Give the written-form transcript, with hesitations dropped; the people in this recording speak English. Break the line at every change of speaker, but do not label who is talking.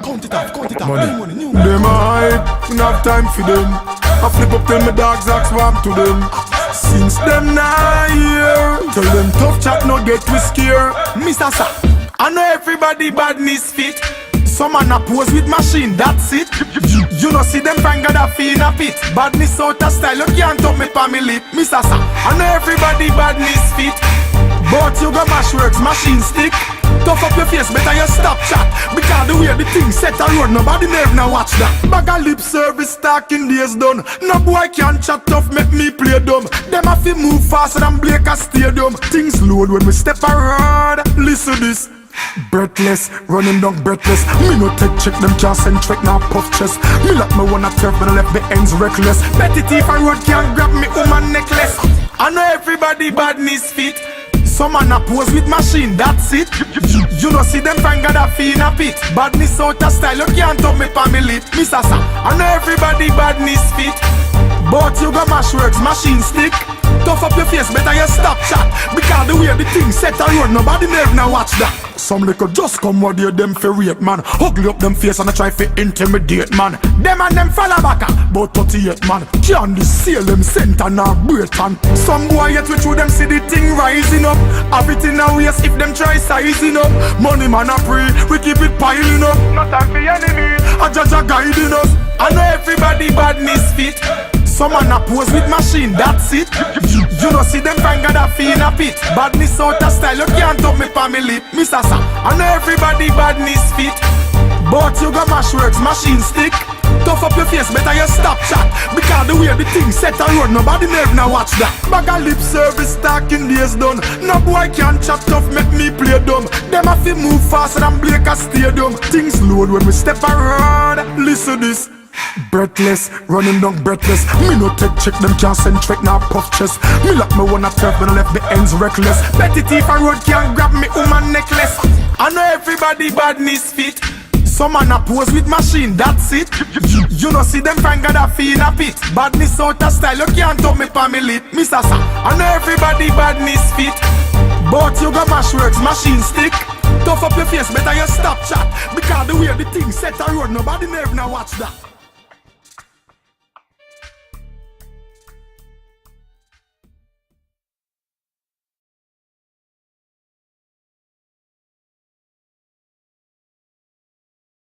Count it up, money.
Them a hype, we not have time for them. I flip up till my dogs ask what I'm to them. Since them not here, tell them tough chat no get we scare. Mr. Sa, I know everybody badness fit. Some man a pose with machine, that's it. You know see them find God a feel in a pit. Badness out of style, you can't talk me pa me lip. Mr. Sa, I know everybody badness fit. But you got mash works, machine stick. Tough up your face, better you stop chat. Because the way the thing set a road, nobody never now watch that. Bag a lip service talking days done. No boy can chat tough, make me play dumb. Them have to move faster than Blake a stadium. Things load when we step around. Listen this. Breathless, running down breathless. Me no take check, them can't send trick, now puff chest. Me like me wanna turf, but I left the ends reckless. Betty teeth and road can't grab me woman necklace. I know everybody badness fit. Some man a pose with machine, that's it. You know see them find God a feel in a pit. Badness out of style, you can't talk me pa me lip. Mr. Sa, I know everybody badness fit. But you got mash works, machine stick. Tough up your face, better you stop chat. Because the way the thing set a road, nobody never now watch that. Some little just come what you them for rape man. Ugly up them face and I try to intimidate man. Them and them fella back about 38 man. Can't seal them center now Britain. Some boy yet we through them see the thing rising up. Everything now waste if them try sizing up. Money man a pray, we keep it piling up. Not time for enemy, a judge a guiding us. I know everybody badness fit. Some man a pose with machine, that's it. You know see them find God a feel in a pit. Badness out of style, you can't talk me pa me lip. Mr. Sa, I know everybody badness fit. But you got mash works, machine stick. Tough up your face, better you stop chat. Because the way the thing set a road, nobody never now watch that. Bag a lip service talking days done. No boy can chat tough, make me play dumb. Them have to move faster than Blake a stadium. Things load when we step around. Listen this. Breathless, running down breathless. Me no take check, them can't send trick, now puff chest. Me like me wanna turf, but I left the ends reckless. Betty teeth and road can't grab me woman necklace. I know everybody badness fit. Some man a pose with machine, that's it. You know see them find God a feel in a pit. Badness out of style, you can't talk me pa me lip. Mr. Sa, I know everybody badness fit. But you got mash works, machine stick. Tough up your face, better you stop chat. Because the way the thing set a road, nobody never now watch that.